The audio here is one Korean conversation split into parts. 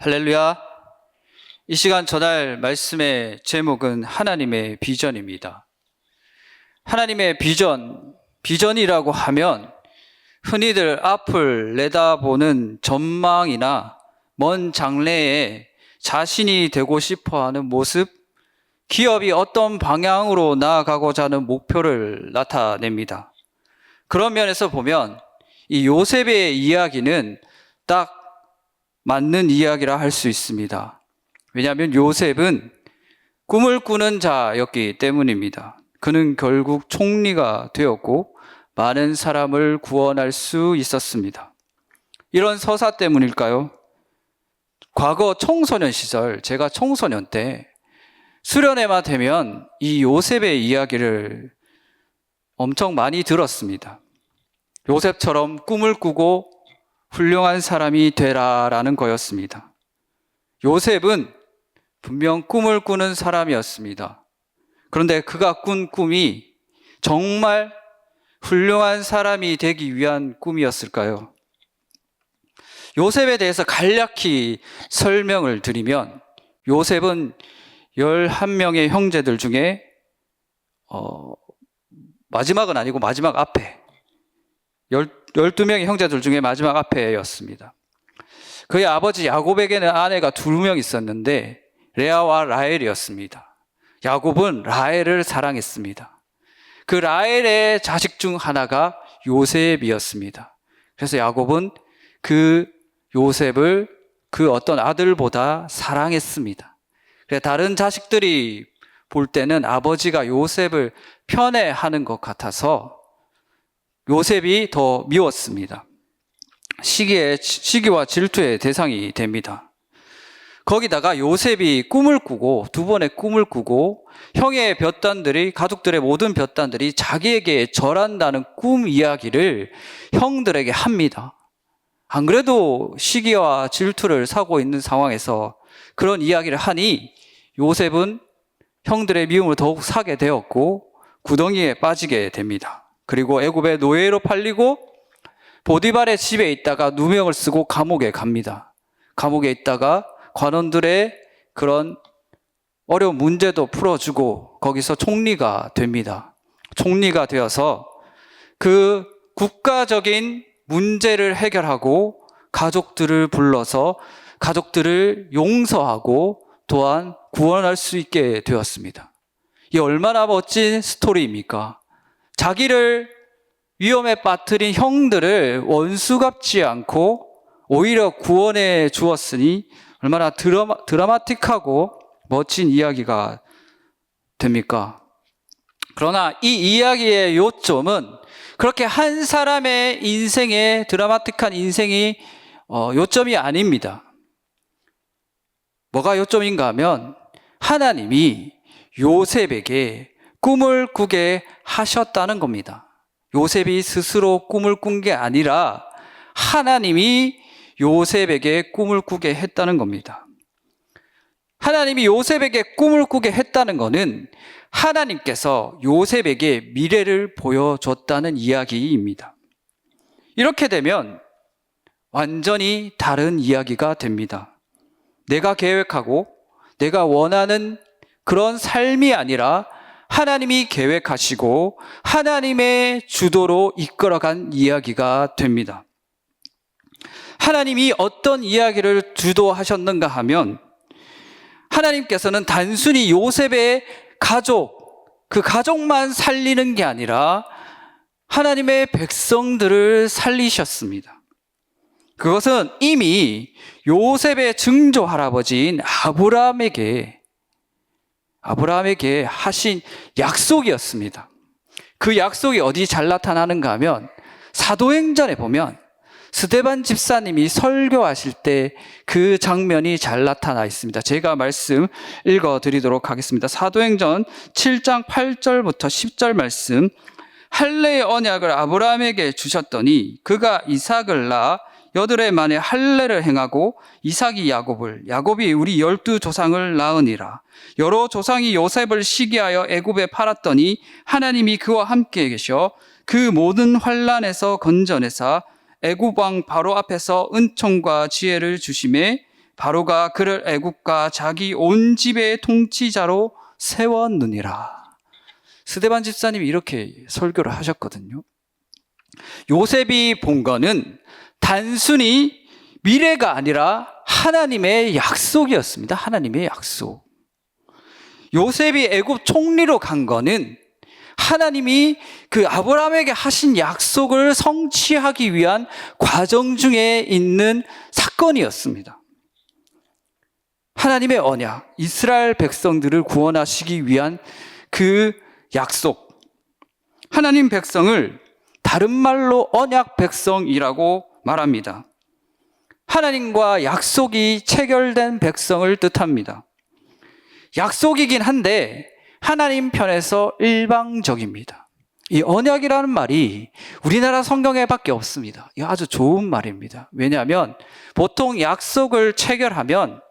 할렐루야. 이 시간 전할 말씀의 제목은 하나님의 비전입니다. 하나님의 비전이라고 하면 흔히들 앞을 내다보는 전망이나 먼 장래에 자신이 되고 싶어하는 모습, 기업이 어떤 방향으로 나아가고자 하는 목표를 나타냅니다. 그런 면에서 보면 이 요셉의 이야기는 딱 맞는 이야기라 할 수 있습니다. 왜냐하면 요셉은 꿈을 꾸는 자였기 때문입니다. 그는 결국 총리가 되었고 많은 사람을 구원할 수 있었습니다. 이런 서사 때문일까요? 과거 청소년 시절, 제가 청소년 때 수련회만 되면 이 요셉의 이야기를 엄청 많이 들었습니다. 요셉처럼 꿈을 꾸고 훌륭한 사람이 되라라는 거였습니다. 요셉은 분명 꿈을 꾸는 사람이었습니다. 그런데 그가 꾼 꿈이 정말 훌륭한 사람이 되기 위한 꿈이었을까요? 요셉에 대해서 간략히 설명을 드리면 요셉은 11명의 형제들 중에 마지막은 아니고 마지막 앞에 12명의 형제들 중에 마지막 앞에였습니다. 그의 아버지 야곱에게는 아내가 2명 있었는데 레아와 라헬이었습니다. 야곱은 라헬을 사랑했습니다. 그 라헬의 자식 중 하나가 요셉이었습니다. 그래서 야곱은 그 요셉을 그 어떤 아들보다 사랑했습니다. 그래서 다른 자식들이 볼 때는 아버지가 요셉을 편애하는 것 같아서 요셉이 더 미웠습니다. 시기와 질투의 대상이 됩니다. 거기다가 요셉이 꿈을 꾸고 2번의 꿈을 꾸고 형의 볕단들이 가족들의 모든 볕단들이 자기에게 절한다는 꿈 이야기를 형들에게 합니다. 안 그래도 시기와 질투를 사고 있는 상황에서 그런 이야기를 하니 요셉은 형들의 미움을 더욱 사게 되었고 구덩이에 빠지게 됩니다. 그리고 애굽의 노예로 팔리고 보디발의 집에 있다가 누명을 쓰고 감옥에 갑니다. 감옥에 있다가 관원들의 그런 어려운 문제도 풀어주고 거기서 총리가 됩니다. 총리가 되어서 그 국가적인 문제를 해결하고 가족들을 불러서 가족들을 용서하고 또한 구원할 수 있게 되었습니다. 이 얼마나 멋진 스토리입니까? 자기를 위험에 빠뜨린 형들을 원수 갚지 않고 오히려 구원해 주었으니 얼마나 드라마틱하고 멋진 이야기가 됩니까? 그러나 이 이야기의 요점은 그렇게 한 사람의 인생의 드라마틱한 인생이 요점이 아닙니다. 뭐가 요점인가 하면 하나님이 요셉에게 꿈을 꾸게 하셨다는 겁니다. 요셉이 스스로 꿈을 꾼 게 아니라 하나님이 요셉에게 꿈을 꾸게 했다는 겁니다. 하나님이 요셉에게 꿈을 꾸게 했다는 것은 하나님께서 요셉에게 미래를 보여줬다는 이야기입니다. 이렇게 되면 완전히 다른 이야기가 됩니다. 내가 계획하고 내가 원하는 그런 삶이 아니라 하나님이 계획하시고 하나님의 주도로 이끌어간 이야기가 됩니다. 하나님이 어떤 이야기를 주도하셨는가 하면 하나님께서는 단순히 요셉의 그 가족만 살리는 게 아니라 하나님의 백성들을 살리셨습니다. 그것은 이미 요셉의 증조 할아버지인 아브라함에게 하신 약속이었습니다. 그 약속이 어디 잘 나타나는가 하면 사도행전에 보면 스데반 집사님이 설교하실 때 그 장면이 잘 나타나 있습니다. 제가 말씀 읽어드리도록 하겠습니다. 사도행전 7장 8절부터 10절 말씀. 할례의 언약을 아브라함에게 주셨더니 그가 이삭을 낳아 8해 만에 할례를 행하고 이삭이 야곱이 우리 12조상을 낳으니라. 여러 조상이 요셉을 시기하여 애굽에 팔았더니 하나님이 그와 함께 계셔 그 모든 환난에서 건져내사 애굽 왕 바로 앞에서 은총과 지혜를 주심에 바로가 그를 애굽과 자기 온 집의 통치자로 세웠느니라. 스데반 집사님이 이렇게 설교를 하셨거든요. 요셉이 본 거는 단순히 미래가 아니라 하나님의 약속이었습니다. 하나님의 약속. 요셉이 애굽 총리로 간 거는 하나님이 그 아브라함에게 하신 약속을 성취하기 위한 과정 중에 있는 사건이었습니다. 하나님의 언약, 이스라엘 백성들을 구원하시기 위한 그 약속. 하나님 백성을 다른 말로 언약 백성이라고 말합니다. 하나님과 약속이 체결된 백성을 뜻합니다. 약속이긴 한데 하나님 편에서 일방적입니다. 이 언약이라는 말이 우리나라 성경에 밖에 없습니다. 이거 아주 좋은 말입니다. 왜냐하면 보통 약속을 체결하면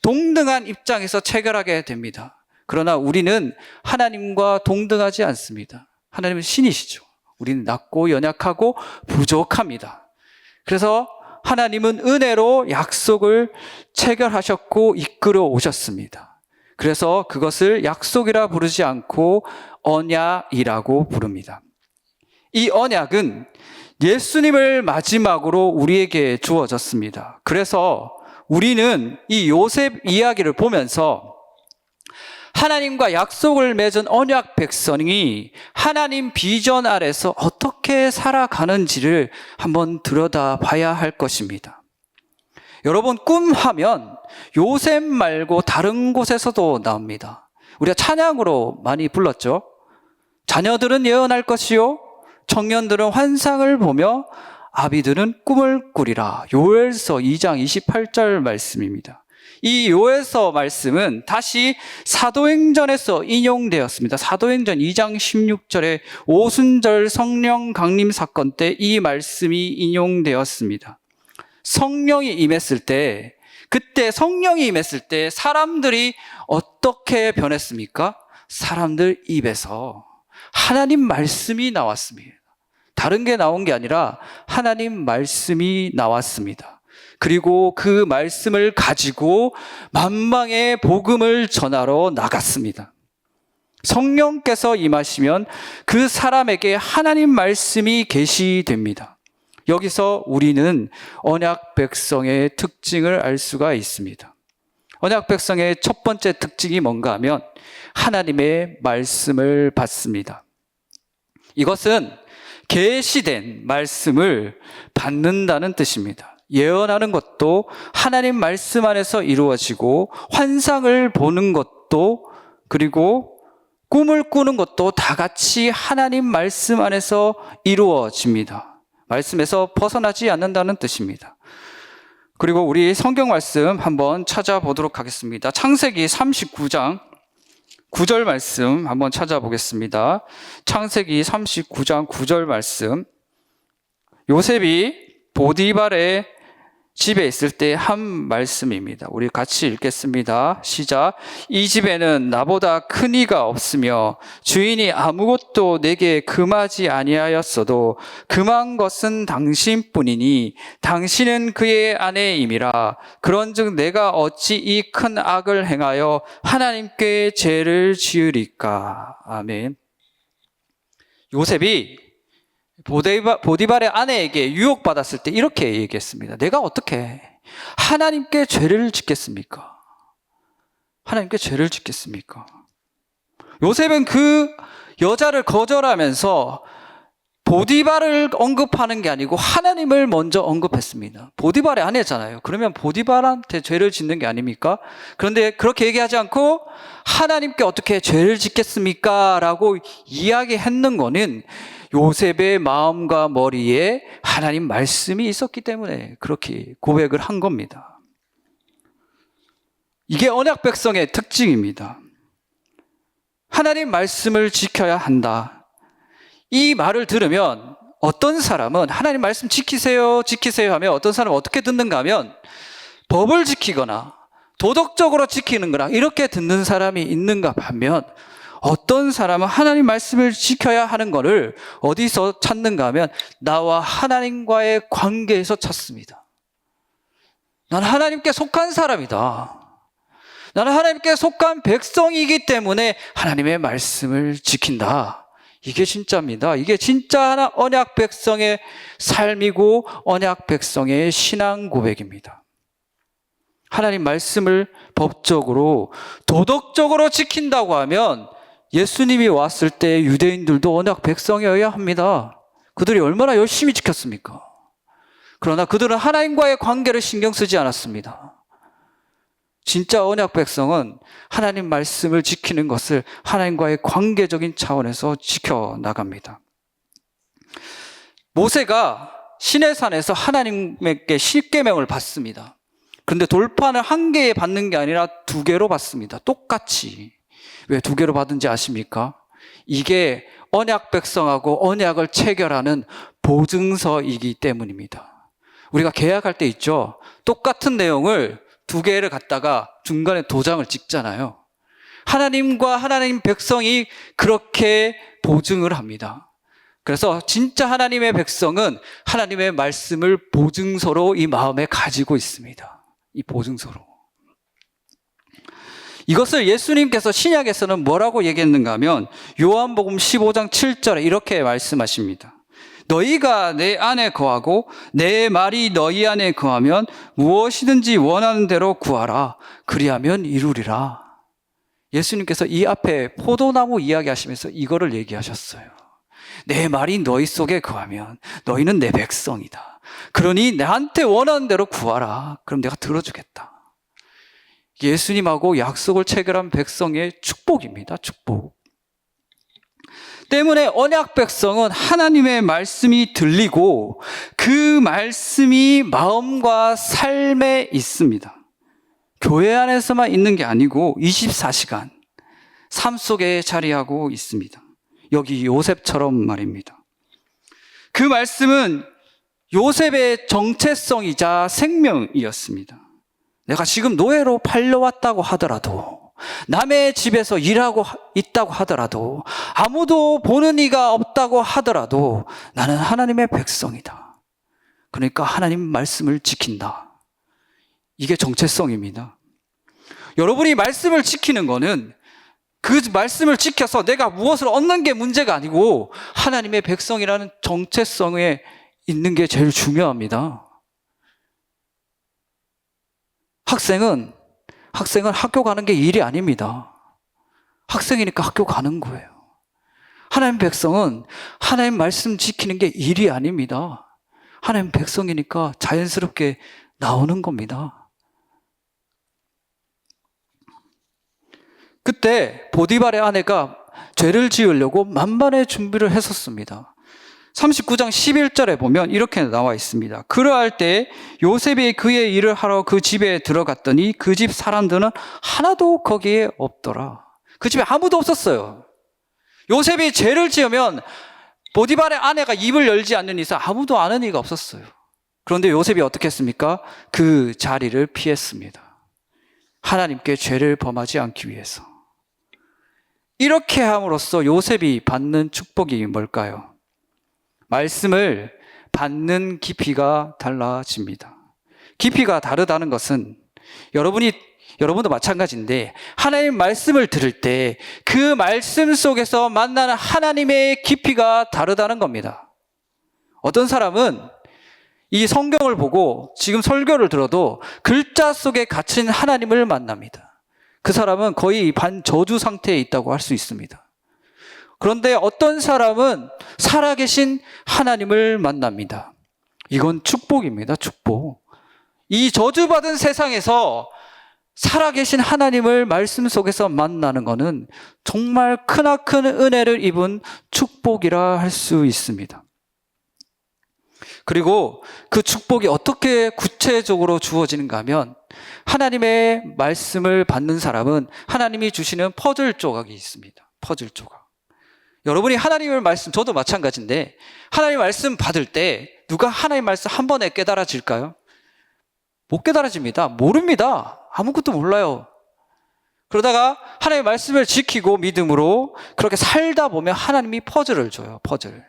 동등한 입장에서 체결하게 됩니다. 그러나 우리는 하나님과 동등하지 않습니다. 하나님은 신이시죠. 우리는 낮고 연약하고 부족합니다. 그래서 하나님은 은혜로 약속을 체결하셨고 이끌어 오셨습니다. 그래서 그것을 약속이라 부르지 않고 언약이라고 부릅니다. 이 언약은 예수님을 마지막으로 우리에게 주어졌습니다. 그래서 우리는 이 요셉 이야기를 보면서 하나님과 약속을 맺은 언약 백성이 하나님 비전 아래서 어떻게 살아가는지를 한번 들여다봐야 할 것입니다. 여러분, 꿈하면 요셉 말고 다른 곳에서도 나옵니다. 우리가 찬양으로 많이 불렀죠. 자녀들은 예언할 것이요 청년들은 환상을 보며 아비들은 꿈을 꾸리라. 요엘서 2장 28절 말씀입니다. 이 요엘서 말씀은 다시 사도행전에서 인용되었습니다. 사도행전 2장 16절에 오순절 성령 강림 사건 때 이 말씀이 인용되었습니다. 성령이 임했을 때, 그때 성령이 임했을 때 사람들이 어떻게 변했습니까? 사람들 입에서 하나님 말씀이 나왔습니다. 다른 게 나온 게 아니라 하나님 말씀이 나왔습니다. 그리고 그 말씀을 가지고 만방의 복음을 전하러 나갔습니다. 성령께서 임하시면 그 사람에게 하나님 말씀이 계시됩니다. 여기서 우리는 언약 백성의 특징을 알 수가 있습니다. 언약 백성의 첫 번째 특징이 뭔가 하면 하나님의 말씀을 받습니다. 이것은 계시된 말씀을 받는다는 뜻입니다. 예언하는 것도 하나님 말씀 안에서 이루어지고 환상을 보는 것도 그리고 꿈을 꾸는 것도 다 같이 하나님 말씀 안에서 이루어집니다. 말씀에서 벗어나지 않는다는 뜻입니다. 그리고 우리 성경 말씀 한번 찾아보도록 하겠습니다. 창세기 39장 9절 말씀 한번 찾아보겠습니다. 창세기 39장 9절 말씀. 요셉이 보디발의 집에 있을 때 한 말씀입니다. 우리 같이 읽겠습니다. 시작. 이 집에는 나보다 큰 이가 없으며 주인이 아무것도 내게 금하지 아니하였어도 금한 것은 당신뿐이니 당신은 그의 아내임이라. 그런즉 내가 어찌 이 큰 악을 행하여 하나님께 죄를 지으리까. 아멘. 요셉이 보디발의 아내에게 유혹받았을 때 이렇게 얘기했습니다. 내가 어떻게 하나님께 죄를 짓겠습니까? 하나님께 죄를 짓겠습니까? 요셉은 그 여자를 거절하면서 보디발을 언급하는 게 아니고 하나님을 먼저 언급했습니다. 보디발의 아내잖아요. 그러면 보디발한테 죄를 짓는 게 아닙니까? 그런데 그렇게 얘기하지 않고 하나님께 어떻게 죄를 짓겠습니까? 라고 이야기했는 거는 요셉의 마음과 머리에 하나님 말씀이 있었기 때문에 그렇게 고백을 한 겁니다. 이게 언약 백성의 특징입니다. 하나님 말씀을 지켜야 한다. 이 말을 들으면 어떤 사람은 하나님 말씀 지키세요, 지키세요 하면 어떤 사람은 어떻게 듣는가 하면 법을 지키거나 도덕적으로 지키는 거라 이렇게 듣는 사람이 있는가 하면 어떤 사람은 하나님 말씀을 지켜야 하는 것을 어디서 찾는가 하면 나와 하나님과의 관계에서 찾습니다. 나는 하나님께 속한 사람이다. 나는 하나님께 속한 백성이기 때문에 하나님의 말씀을 지킨다. 이게 진짜입니다. 이게 진짜 언약 백성의 삶이고 언약 백성의 신앙 고백입니다. 하나님 말씀을 법적으로 도덕적으로 지킨다고 하면 예수님이 왔을 때 유대인들도 언약 백성이어야 합니다. 그들이 얼마나 열심히 지켰습니까? 그러나 그들은 하나님과의 관계를 신경 쓰지 않았습니다. 진짜 언약 백성은 하나님 말씀을 지키는 것을 하나님과의 관계적인 차원에서 지켜나갑니다. 모세가 시내산에서 하나님께 십계명을 받습니다. 그런데 돌판을 한 개에 받는 게 아니라 두 개로 받습니다. 똑같이. 왜 두 개로 받은지 아십니까? 이게 언약 백성하고 언약을 체결하는 보증서이기 때문입니다. 우리가 계약할 때 있죠. 똑같은 내용을 두 개를 갖다가 중간에 도장을 찍잖아요. 하나님과 하나님 백성이 그렇게 보증을 합니다. 그래서 진짜 하나님의 백성은 하나님의 말씀을 보증서로 이 마음에 가지고 있습니다. 이 보증서로. 이것을 예수님께서 신약에서는 뭐라고 얘기했는가 하면 요한복음 15장 7절에 이렇게 말씀하십니다. 너희가 내 안에 거하고 내 말이 너희 안에 거하면 무엇이든지 원하는 대로 구하라. 그리하면 이루리라. 예수님께서 이 앞에 포도나무 이야기하시면서 이거를 얘기하셨어요. 내 말이 너희 속에 거하면 너희는 내 백성이다. 그러니 나한테 원하는 대로 구하라. 그럼 내가 들어주겠다. 예수님하고 약속을 체결한 백성의 축복입니다. 축복. 때문에 언약 백성은 하나님의 말씀이 들리고 그 말씀이 마음과 삶에 있습니다. 교회 안에서만 있는 게 아니고 24시간 삶 속에 자리하고 있습니다. 여기 요셉처럼 말입니다. 그 말씀은 요셉의 정체성이자 생명이었습니다. 내가 지금 노예로 팔려왔다고 하더라도 남의 집에서 일하고 있다고 하더라도 아무도 보는 이가 없다고 하더라도 나는 하나님의 백성이다. 그러니까 하나님 말씀을 지킨다. 이게 정체성입니다. 여러분이 말씀을 지키는 거는 그 말씀을 지켜서 내가 무엇을 얻는 게 문제가 아니고 하나님의 백성이라는 정체성에 있는 게 제일 중요합니다. 학생은 학교 가는 게 일이 아닙니다. 학생이니까 학교 가는 거예요. 하나님 백성은 하나님 말씀 지키는 게 일이 아닙니다. 하나님 백성이니까 자연스럽게 나오는 겁니다. 그때 보디발의 아내가 죄를 지으려고 만반의 준비를 했었습니다. 39장 11절에 보면 이렇게 나와 있습니다. 그러할 때 요셉이 그의 일을 하러 그 집에 들어갔더니 그 집 사람들은 하나도 거기에 없더라. 그 집에 아무도 없었어요. 요셉이 죄를 지으면 보디발의 아내가 입을 열지 않는 이상 아무도 아는 이가 없었어요. 그런데 요셉이 어떻게 했습니까? 그 자리를 피했습니다. 하나님께 죄를 범하지 않기 위해서. 이렇게 함으로써 요셉이 받는 축복이 뭘까요? 말씀을 받는 깊이가 달라집니다. 깊이가 다르다는 것은 여러분도 마찬가지인데 하나님 말씀을 들을 때 그 말씀 속에서 만나는 하나님의 깊이가 다르다는 겁니다. 어떤 사람은 이 성경을 보고 지금 설교를 들어도 글자 속에 갇힌 하나님을 만납니다. 그 사람은 거의 반저주 상태에 있다고 할 수 있습니다. 그런데 어떤 사람은 살아계신 하나님을 만납니다. 이건 축복입니다. 축복. 이 저주받은 세상에서 살아계신 하나님을 말씀 속에서 만나는 것은 정말 크나큰 은혜를 입은 축복이라 할 수 있습니다. 그리고 그 축복이 어떻게 구체적으로 주어지는가 하면 하나님의 말씀을 받는 사람은 하나님이 주시는 퍼즐 조각이 있습니다. 퍼즐 조각. 여러분이 하나님의 말씀, 저도 마찬가지인데 하나님의 말씀 받을 때 누가 하나님의 말씀 한 번에 깨달아질까요? 못 깨달아집니다. 모릅니다. 아무것도 몰라요. 그러다가 하나님의 말씀을 지키고 믿음으로 그렇게 살다 보면 하나님이 퍼즐을 줘요. 퍼즐.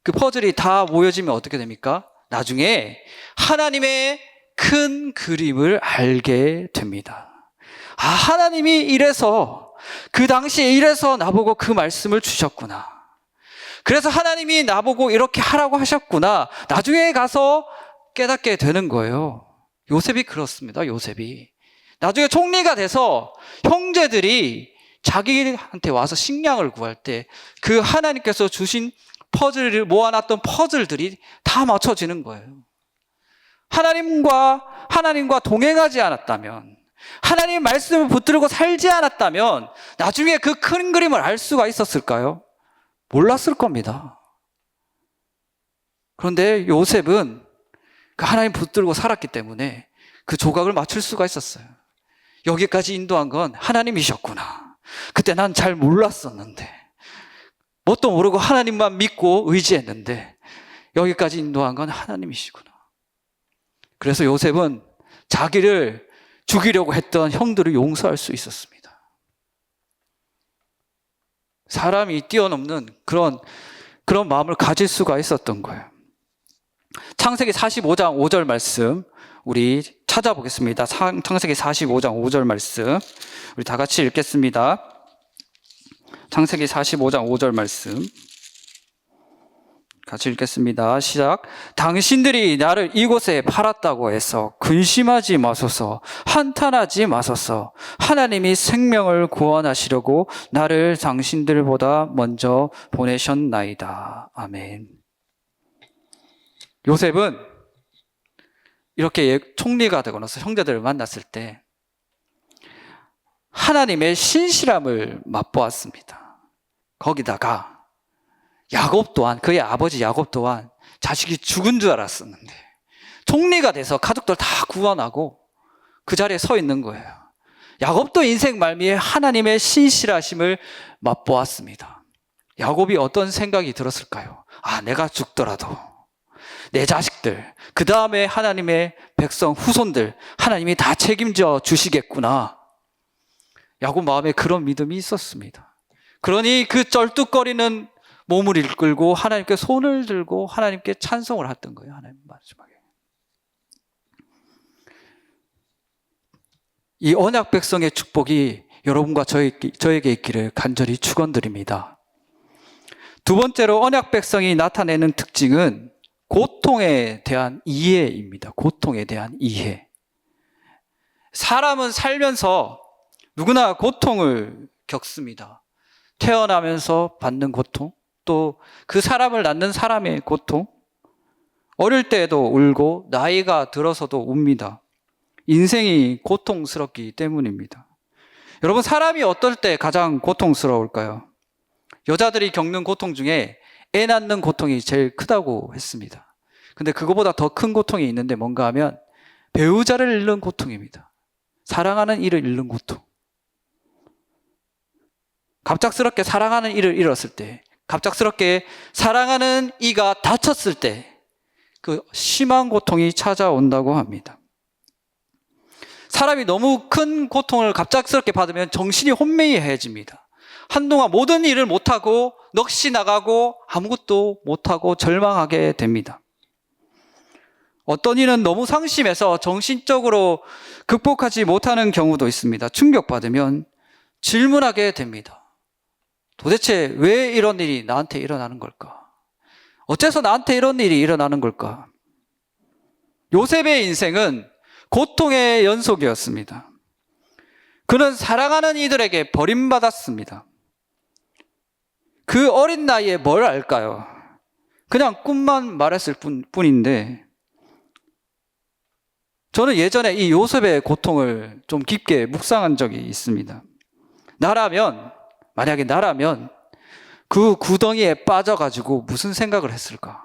그 퍼즐이 다 모여지면 어떻게 됩니까? 나중에 하나님의 큰 그림을 알게 됩니다. 아, 하나님이 이래서, 그 당시에 이래서 나보고 그 말씀을 주셨구나. 그래서 하나님이 나보고 이렇게 하라고 하셨구나. 나중에 가서 깨닫게 되는 거예요. 요셉이 그렇습니다. 요셉이 나중에 총리가 돼서 형제들이 자기한테 와서 식량을 구할 때 그 하나님께서 주신 퍼즐을 모아놨던 퍼즐들이 다 맞춰지는 거예요. 하나님과 동행하지 않았다면, 하나님의 말씀을 붙들고 살지 않았다면 나중에 그 큰 그림을 알 수가 있었을까요? 몰랐을 겁니다. 그런데 요셉은 그 하나님 붙들고 살았기 때문에 그 조각을 맞출 수가 있었어요. 여기까지 인도한 건 하나님이셨구나. 그때 난 잘 몰랐었는데, 뭣도 모르고 하나님만 믿고 의지했는데 여기까지 인도한 건 하나님이시구나. 그래서 요셉은 자기를 죽이려고 했던 형들을 용서할 수 있었습니다. 사람이 뛰어넘는 그런 마음을 가질 수가 있었던 거예요. 창세기 45장 5절 말씀 우리 찾아보겠습니다. 창세기 45장 5절 말씀 우리 다 같이 읽겠습니다. 창세기 45장 5절 말씀 같이 읽겠습니다. 시작. 당신들이 나를 이곳에 팔았다고 해서 근심하지 마소서, 한탄하지 마소서. 하나님이 생명을 구원하시려고 나를 당신들보다 먼저 보내셨나이다. 아멘. 요셉은 이렇게 총리가 되고 나서 형제들을 만났을 때 하나님의 신실함을 맛보았습니다. 거기다가 야곱 또한, 그의 아버지 야곱 또한 자식이 죽은 줄 알았었는데 총리가 돼서 가족들 다 구원하고 그 자리에 서 있는 거예요. 야곱도 인생 말미에 하나님의 신실하심을 맛보았습니다. 야곱이 어떤 생각이 들었을까요? 아, 내가 죽더라도 내 자식들, 그 다음에 하나님의 백성, 후손들, 하나님이 다 책임져 주시겠구나. 야곱 마음에 그런 믿음이 있었습니다. 그러니 그 쩔뚝거리는 몸을 이끌고 하나님께 손을 들고 하나님께 찬송을 했던 거예요. 하나님 마지막에. 이 언약 백성의 축복이 여러분과 저에게 있기를 간절히 축원드립니다. 두 번째로 언약 백성이 나타내는 특징은 고통에 대한 이해입니다. 고통에 대한 이해. 사람은 살면서 누구나 고통을 겪습니다. 태어나면서 받는 고통, 또 그 사람을 낳는 사람의 고통, 어릴 때에도 울고 나이가 들어서도 웁니다. 인생이 고통스럽기 때문입니다. 여러분, 사람이 어떨 때 가장 고통스러울까요? 여자들이 겪는 고통 중에 애 낳는 고통이 제일 크다고 했습니다. 근데 그거보다 더 큰 고통이 있는데 뭔가 하면 배우자를 잃는 고통입니다. 사랑하는 이를 잃는 고통. 갑작스럽게 사랑하는 이를 잃었을 때, 갑작스럽게 사랑하는 이가 다쳤을 때 그 심한 고통이 찾아온다고 합니다. 사람이 너무 큰 고통을 갑작스럽게 받으면 정신이 혼미해집니다. 한동안 모든 일을 못하고 넋이 나가고 아무것도 못하고 절망하게 됩니다. 어떤 이는 너무 상심해서 정신적으로 극복하지 못하는 경우도 있습니다. 충격받으면 질문하게 됩니다. 도대체 왜 이런 일이 나한테 일어나는 걸까? 어째서 나한테 이런 일이 일어나는 걸까? 요셉의 인생은 고통의 연속이었습니다. 그는 사랑하는 이들에게 버림받았습니다. 그 어린 나이에 뭘 알까요? 그냥 꿈만 말했을 뿐인데, 저는 예전에 이 요셉의 고통을 좀 깊게 묵상한 적이 있습니다. 만약에 나라면 그 구덩이에 빠져가지고 무슨 생각을 했을까?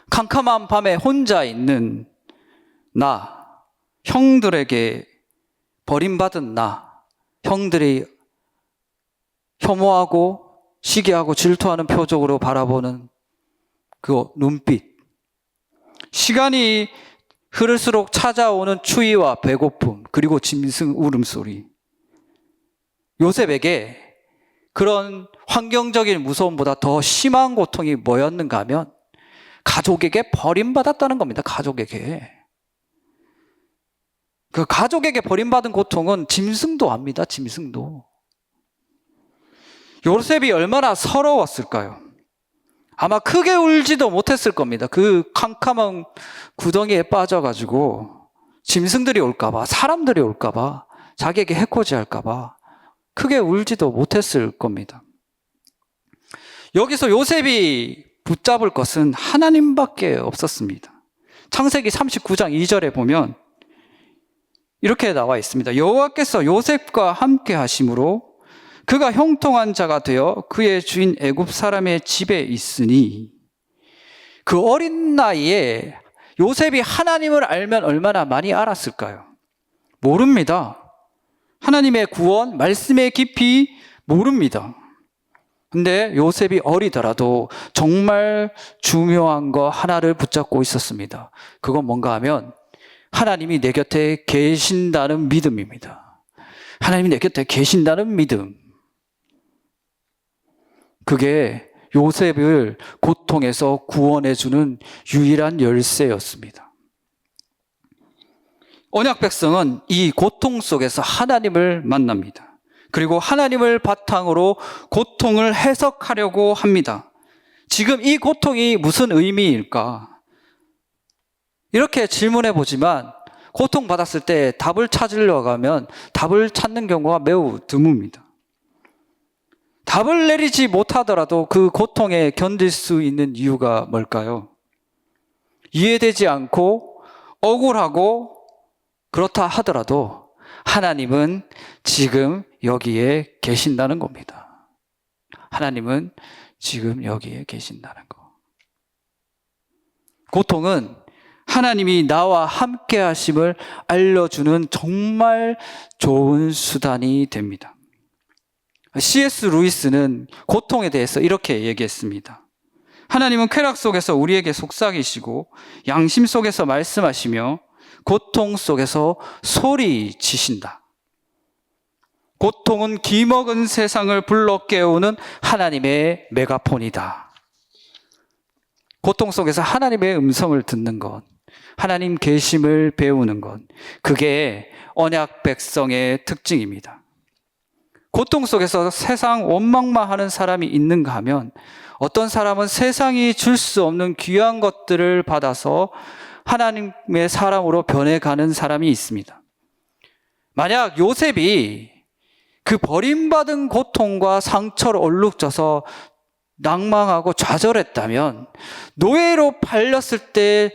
캄캄한 밤에 혼자 있는 나, 형들에게 버림받은 나, 형들이 혐오하고 시기하고 질투하는 표정으로 바라보는 그 눈빛, 시간이 흐를수록 찾아오는 추위와 배고픔, 그리고 짐승 울음소리. 요셉에게 그런 환경적인 무서움보다 더 심한 고통이 뭐였는가 하면 가족에게 버림받았다는 겁니다. 가족에게. 그 가족에게 버림받은 고통은 짐승도 압니다. 짐승도. 요셉이 얼마나 서러웠을까요? 아마 크게 울지도 못했을 겁니다. 그 캄캄한 구덩이에 빠져가지고 짐승들이 올까봐, 사람들이 올까봐, 자기에게 해코지 할까봐 크게 울지도 못했을 겁니다. 여기서 요셉이 붙잡을 것은 하나님밖에 없었습니다. 창세기 39장 2절에 보면 이렇게 나와 있습니다. 여호와께서 요셉과 함께 하심으로 그가 형통한 자가 되어 그의 주인 애굽 사람의 집에 있으니, 그 어린 나이에 요셉이 하나님을 알면 얼마나 많이 알았을까요? 모릅니다. 하나님의 구원, 말씀의 깊이 모릅니다. 근데 요셉이 어리더라도 정말 중요한 거 하나를 붙잡고 있었습니다. 그건 뭔가 하면 하나님이 내 곁에 계신다는 믿음입니다. 하나님이 내 곁에 계신다는 믿음. 그게 요셉을 고통에서 구원해주는 유일한 열쇠였습니다. 언약 백성은 이 고통 속에서 하나님을 만납니다. 그리고 하나님을 바탕으로 고통을 해석하려고 합니다. 지금 이 고통이 무슨 의미일까? 이렇게 질문해 보지만 고통받았을 때 답을 찾으려고 하면 답을 찾는 경우가 매우 드뭅니다. 답을 내리지 못하더라도 그 고통에 견딜 수 있는 이유가 뭘까요? 이해되지 않고 억울하고 그렇다 하더라도 하나님은 지금 여기에 계신다는 겁니다. 하나님은 지금 여기에 계신다는 거. 고통은 하나님이 나와 함께 하심을 알려주는 정말 좋은 수단이 됩니다. C.S. 루이스는 고통에 대해서 이렇게 얘기했습니다. 하나님은 쾌락 속에서 우리에게 속삭이시고 양심 속에서 말씀하시며 고통 속에서 소리치신다. 고통은 기먹은 세상을 불러 깨우는 하나님의 메가폰이다. 고통 속에서 하나님의 음성을 듣는 것, 하나님 계심을 배우는 것, 그게 언약 백성의 특징입니다. 고통 속에서 세상 원망만 하는 사람이 있는가 하면 어떤 사람은 세상이 줄 수 없는 귀한 것들을 받아서 하나님의 사람으로 변해가는 사람이 있습니다. 만약 요셉이 그 버림받은 고통과 상처로 얼룩져서 낭망하고 좌절했다면 노예로 팔렸을 때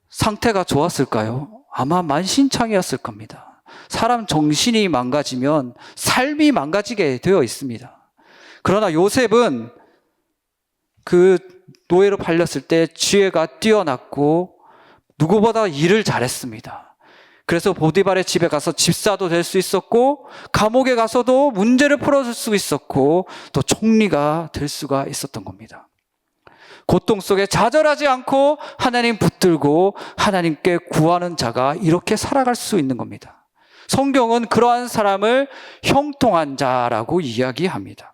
상태가 좋았을까요? 아마 만신창이었을 겁니다. 사람 정신이 망가지면 삶이 망가지게 되어 있습니다. 그러나 요셉은 그 노예로 팔렸을 때 지혜가 뛰어났고 누구보다 일을 잘했습니다. 그래서 보디발의 집에 가서 집사도 될 수 있었고 감옥에 가서도 문제를 풀어줄 수 있었고 또 총리가 될 수가 있었던 겁니다. 고통 속에 좌절하지 않고 하나님 붙들고 하나님께 구하는 자가 이렇게 살아갈 수 있는 겁니다. 성경은 그러한 사람을 형통한 자라고 이야기합니다.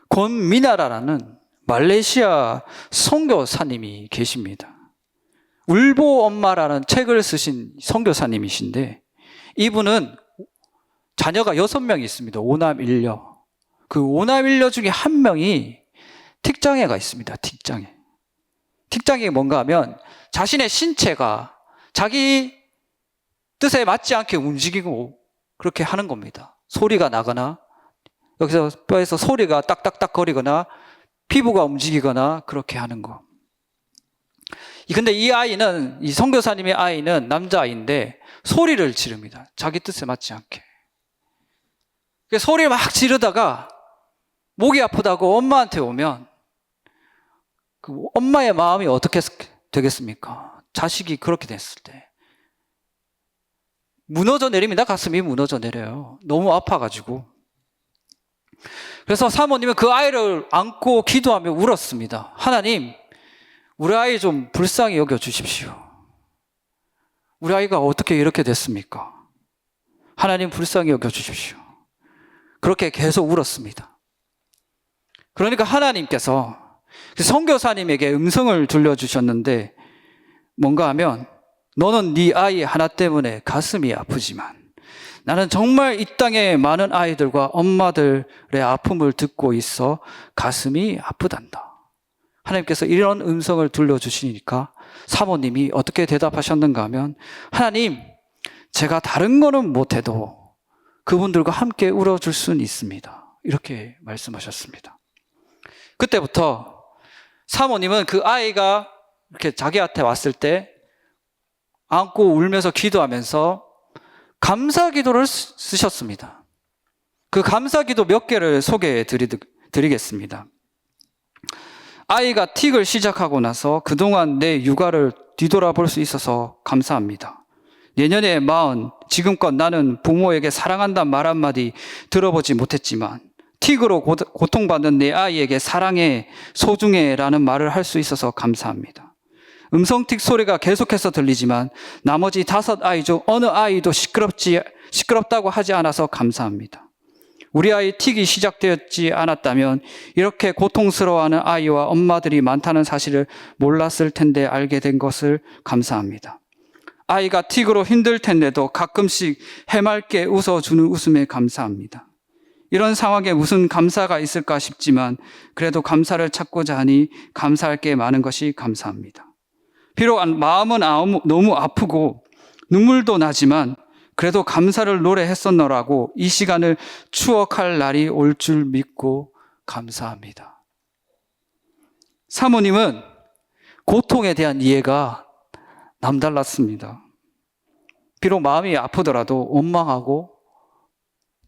권미나라라는 말레이시아 선교사님이 계십니다. 울보 엄마라는 책을 쓰신 선교사님이신데 이분은 자녀가 6명이 있습니다. 오남 일녀. 그 오남 일녀 중에 한 명이 틱장애가 있습니다. 틱장애 뭔가 하면 자신의 신체가 자기 뜻에 맞지 않게 움직이고 그렇게 하는 겁니다. 소리가 나거나 여기서 뼈에서 소리가 딱딱딱 거리거나 피부가 움직이거나 그렇게 하는 거. 근데 이 아이는, 이 선교사님의 아이는 남자아이인데 소리를 지릅니다. 자기 뜻에 맞지 않게. 소리를 막 지르다가 목이 아프다고 엄마한테 오면 그 엄마의 마음이 어떻게 되겠습니까? 자식이 그렇게 됐을 때. 무너져 내립니다. 가슴이 무너져 내려요. 너무 아파가지고. 그래서 사모님은 그 아이를 안고 기도하며 울었습니다. 하나님, 우리 아이 좀 불쌍히 여겨주십시오. 우리 아이가 어떻게 이렇게 됐습니까? 하나님 불쌍히 여겨주십시오. 그렇게 계속 울었습니다. 그러니까 하나님께서 선교사님에게 음성을 들려주셨는데 뭔가 하면 너는 네 아이 하나 때문에 가슴이 아프지만 나는 정말 이 땅에 많은 아이들과 엄마들의 아픔을 듣고 있어 가슴이 아프단다. 하나님께서 이런 음성을 들려주시니까 사모님이 어떻게 대답하셨는가 하면, 하나님, 제가 다른 거는 못해도 그분들과 함께 울어줄 수는 있습니다. 이렇게 말씀하셨습니다. 그때부터 사모님은 그 아이가 이렇게 자기한테 왔을 때 안고 울면서 기도하면서 감사 기도를 쓰셨습니다. 그 감사 기도 몇 개를 소개해 드리겠습니다. 아이가 틱을 시작하고 나서 그동안 내 육아를 뒤돌아볼 수 있어서 감사합니다. 내년에 40, 지금껏 나는 부모에게 사랑한다는 말 한마디 들어보지 못했지만 틱으로 고통받는 내 아이에게 사랑해, 소중해 라는 말을 할 수 있어서 감사합니다. 음성틱 소리가 계속해서 들리지만 나머지 5아이 중 어느 아이도 시끄럽다고 하지 않아서 감사합니다. 우리 아이 틱이 시작되었지 않았다면 이렇게 고통스러워하는 아이와 엄마들이 많다는 사실을 몰랐을 텐데 알게 된 것을 감사합니다. 아이가 틱으로 힘들 텐데도 가끔씩 해맑게 웃어주는 웃음에 감사합니다. 이런 상황에 무슨 감사가 있을까 싶지만 그래도 감사를 찾고자 하니 감사할 게 많은 것이 감사합니다. 비록 마음은 너무 아프고 눈물도 나지만 그래도 감사를 노래했었노라고 이 시간을 추억할 날이 올 줄 믿고 감사합니다. 사모님은 고통에 대한 이해가 남달랐습니다. 비록 마음이 아프더라도 원망하고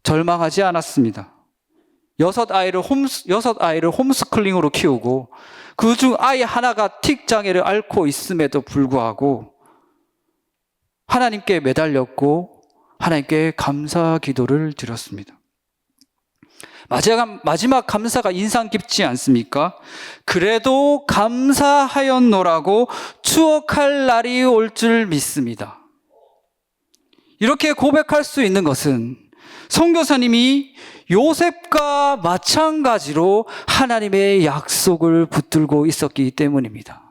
절망하지 않았습니다. 6아이를 홈스쿨링으로 키우고 그중 아이 하나가 틱 장애를 앓고 있음에도 불구하고 하나님께 매달렸고 하나님께 감사 기도를 드렸습니다. 마지막 감사가 인상 깊지 않습니까? 그래도 감사하였노라고 추억할 날이 올 줄 믿습니다. 이렇게 고백할 수 있는 것은 선교사님이 요셉과 마찬가지로 하나님의 약속을 붙들고 있었기 때문입니다.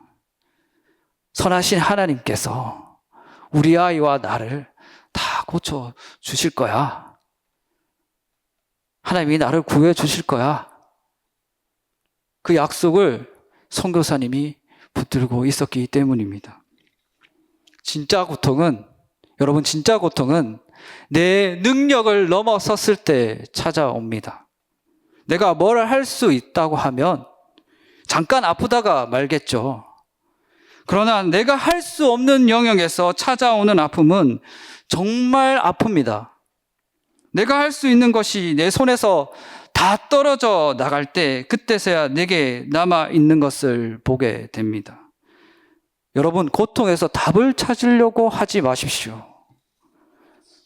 선하신 하나님께서 우리 아이와 나를 다 고쳐 주실 거야. 하나님이 나를 구해 주실 거야. 그 약속을 선교사님이 붙들고 있었기 때문입니다. 여러분 진짜 고통은 내 능력을 넘어섰을 때 찾아옵니다. 내가 뭘 할 수 있다고 하면 잠깐 아프다가 말겠죠. 그러나 내가 할 수 없는 영역에서 찾아오는 아픔은 정말 아픕니다. 내가 할 수 있는 것이 내 손에서 다 떨어져 나갈 때 그때서야 내게 남아있는 것을 보게 됩니다. 여러분, 고통에서 답을 찾으려고 하지 마십시오.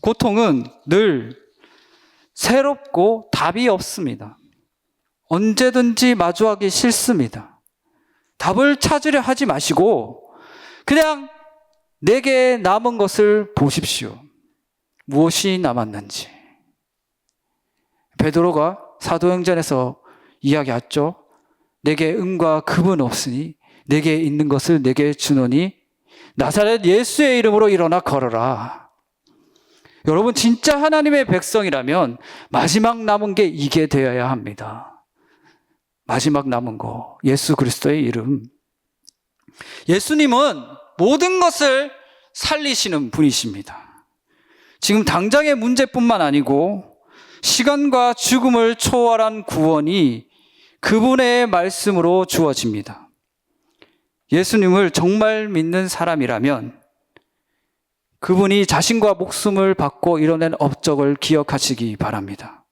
고통은 늘 새롭고 답이 없습니다. 언제든지 마주하기 싫습니다. 답을 찾으려 하지 마시고 그냥 내게 남은 것을 보십시오. 무엇이 남았는지. 베드로가 사도행전에서 이야기했죠. 내게 은과 금은 없으니 내게 있는 것을 내게 주노니 나사렛 예수의 이름으로 일어나 걸어라. 여러분, 진짜 하나님의 백성이라면 마지막 남은 게 이게 되어야 합니다. 마지막 남은 거, 예수 그리스도의 이름. 예수님은 모든 것을 살리시는 분이십니다. 지금 당장의 문제뿐만 아니고 시간과 죽음을 초월한 구원이 그분의 말씀으로 주어집니다. 예수님을 정말 믿는 사람이라면 그분이 자신과 목숨을 받고 이뤄낸 업적을 기억하시기 바랍니다.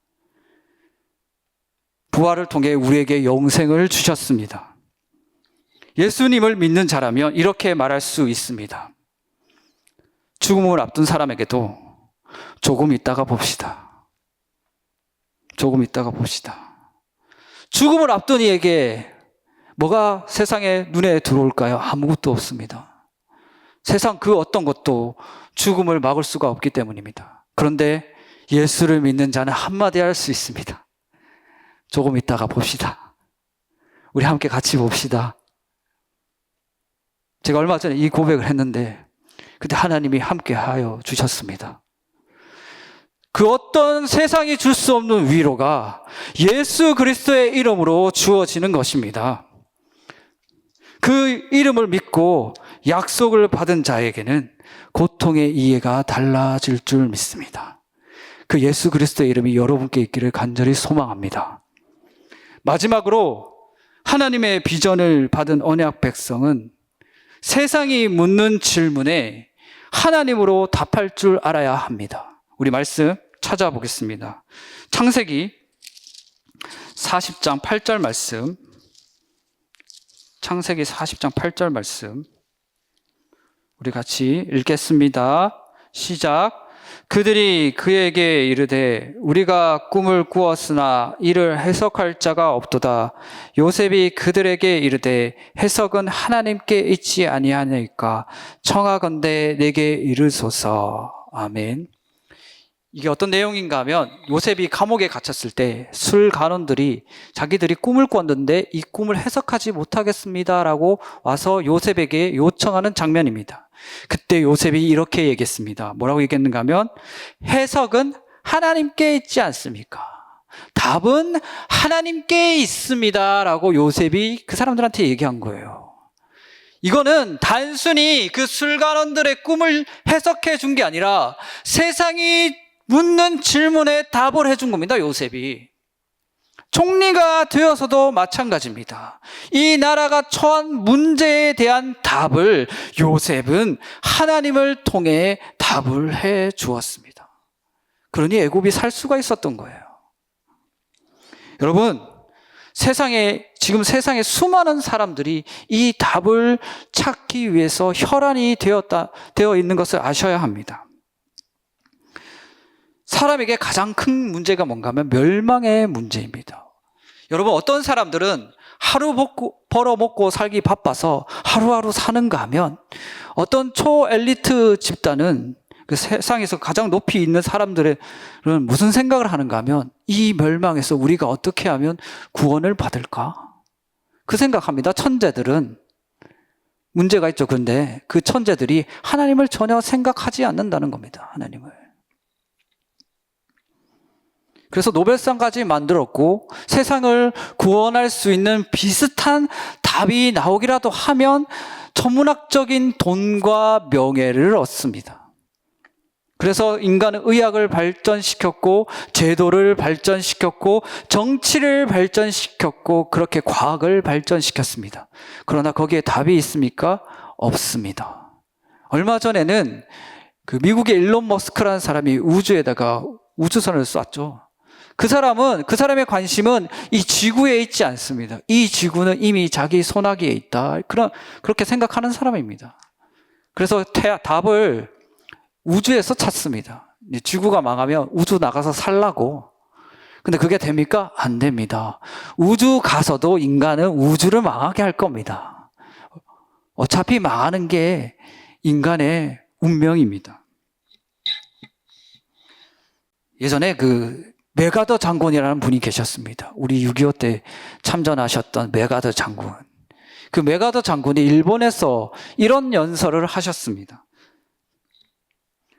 부활을 통해 우리에게 영생을 주셨습니다. 예수님을 믿는 자라면 이렇게 말할 수 있습니다. 죽음을 앞둔 사람에게도 조금 있다가 봅시다. 조금 있다가 봅시다. 죽음을 앞둔 이에게 뭐가 세상에 눈에 들어올까요? 아무것도 없습니다. 세상 그 어떤 것도 죽음을 막을 수가 없기 때문입니다. 그런데 예수를 믿는 자는 한마디 할 수 있습니다. 조금 있다가 봅시다. 우리 함께 같이 봅시다. 제가 얼마 전에 이 고백을 했는데 그때 하나님이 함께하여 주셨습니다. 그 어떤 세상이 줄 수 없는 위로가 예수 그리스도의 이름으로 주어지는 것입니다. 그 이름을 믿고 약속을 받은 자에게는 고통의 이해가 달라질 줄 믿습니다. 그 예수 그리스도의 이름이 여러분께 있기를 간절히 소망합니다. 마지막으로 하나님의 비전을 받은 언약 백성은 세상이 묻는 질문에 하나님으로 답할 줄 알아야 합니다. 우리 말씀 찾아보겠습니다. 창세기 40장 8절 말씀. 창세기 40장 8절 말씀. 우리 같이 읽겠습니다. 시작. 그들이 그에게 이르되 우리가 꿈을 꾸었으나 이를 해석할 자가 없도다. 요셉이 그들에게 이르되 해석은 하나님께 있지 아니하니까 청하건대 내게 이르소서. 아멘. 이게 어떤 내용인가 하면 요셉이 감옥에 갇혔을 때 술간원들이 자기들이 꿈을 꿨는데 이 꿈을 해석하지 못하겠습니다라고 와서 요셉에게 요청하는 장면입니다. 그때 요셉이 이렇게 얘기했습니다. 뭐라고 얘기했는가 하면 해석은 하나님께 있지 않습니까? 답은 하나님께 있습니다 라고 요셉이 그 사람들한테 얘기한 거예요. 이거는 단순히 그 술간원들의 꿈을 해석해 준 게 아니라 세상이 묻는 질문에 답을 해준 겁니다. 요셉이. 총리가 되어서도 마찬가지입니다. 이 나라가 처한 문제에 대한 답을 요셉은 하나님을 통해 답을 해 주었습니다. 그러니 애굽이 살 수가 있었던 거예요. 여러분, 지금 세상에 수많은 사람들이 이 답을 찾기 위해서 혈안이 되어 있는 것을 아셔야 합니다. 사람에게 가장 큰 문제가 뭔가 하면 멸망의 문제입니다. 여러분, 어떤 사람들은 하루 벌어먹고 살기 바빠서 하루하루 사는가 하면 어떤 초엘리트 집단은 그 세상에서 가장 높이 있는 사람들은 무슨 생각을 하는가 하면 이 멸망에서 우리가 어떻게 하면 구원을 받을까? 그 생각합니다. 천재들은 문제가 있죠. 그런데 그 천재들이 하나님을 전혀 생각하지 않는다는 겁니다. 하나님을. 그래서 노벨상까지 만들었고 세상을 구원할 수 있는 비슷한 답이 나오기라도 하면 천문학적인 돈과 명예를 얻습니다. 그래서 인간은 의학을 발전시켰고 제도를 발전시켰고 정치를 발전시켰고 그렇게 과학을 발전시켰습니다. 그러나 거기에 답이 있습니까? 없습니다. 얼마 전에는 그 미국의 일론 머스크라는 사람이 우주에다가 우주선을 쐈죠. 그 사람의 관심은 이 지구에 있지 않습니다. 이 지구는 이미 자기 손아귀에 있다. 그렇게 생각하는 사람입니다. 그래서 답을 우주에서 찾습니다. 지구가 망하면 우주 나가서 살라고. 근데 그게 됩니까? 안 됩니다. 우주 가서도 인간은 우주를 망하게 할 겁니다. 어차피 망하는 게 인간의 운명입니다. 예전에 그 메가더 장군이라는 분이 계셨습니다. 우리 6.25 때 참전하셨던 메가더 장군. 그 메가더 장군이 일본에서 이런 연설을 하셨습니다.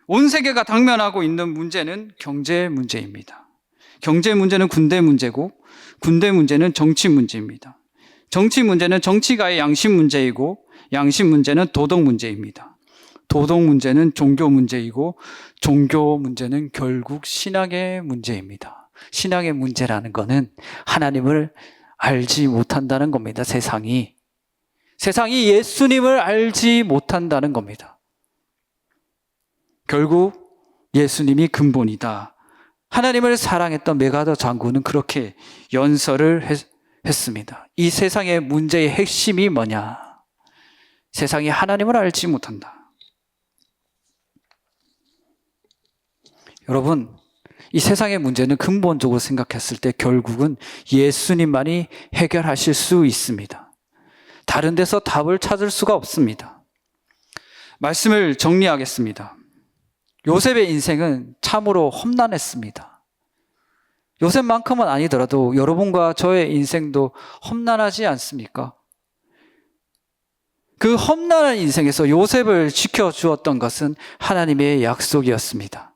온 세계가 당면하고 있는 문제는 경제 문제입니다. 경제 문제는 군대 문제고 군대 문제는 정치 문제입니다. 정치 문제는 정치가의 양심 문제이고 양심 문제는 도덕 문제입니다. 도덕 문제는 종교 문제이고 종교 문제는 결국 신앙의 문제입니다. 신앙의 문제라는 것은 하나님을 알지 못한다는 겁니다. 세상이 예수님을 알지 못한다는 겁니다. 결국 예수님이 근본이다. 하나님을 사랑했던 메가더 장군은 그렇게 연설을 했습니다. 이 세상의 문제의 핵심이 뭐냐? 세상이 하나님을 알지 못한다. 여러분, 이 세상의 문제는 근본적으로 생각했을 때 결국은 예수님만이 해결하실 수 있습니다. 다른 데서 답을 찾을 수가 없습니다. 말씀을 정리하겠습니다. 요셉의 인생은 참으로 험난했습니다. 요셉만큼은 아니더라도 여러분과 저의 인생도 험난하지 않습니까? 그 험난한 인생에서 요셉을 지켜주었던 것은 하나님의 약속이었습니다.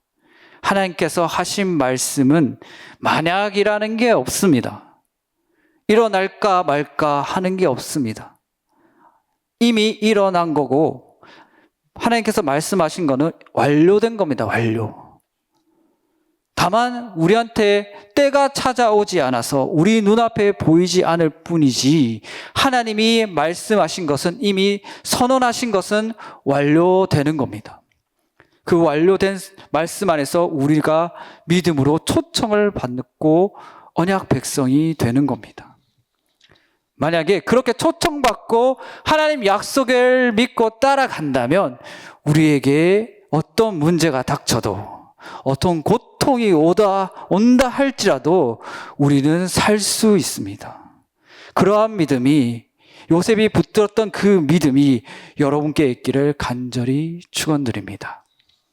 하나님께서 하신 말씀은 만약이라는 게 없습니다. 일어날까 말까 하는 게 없습니다. 이미 일어난 거고 하나님께서 말씀하신 거는 완료된 겁니다. 완료. 다만 우리한테 때가 찾아오지 않아서 우리 눈앞에 보이지 않을 뿐이지 하나님이 말씀하신 것은 이미 선언하신 것은 완료되는 겁니다. 그 완료된 말씀 안에서 우리가 믿음으로 초청을 받고 언약 백성이 되는 겁니다. 만약에 그렇게 초청받고 하나님 약속을 믿고 따라간다면 우리에게 어떤 문제가 닥쳐도 어떤 고통이 온다 할지라도 우리는 살 수 있습니다. 그러한 믿음이 요셉이 붙들었던 그 믿음이 여러분께 있기를 간절히 축원드립니다.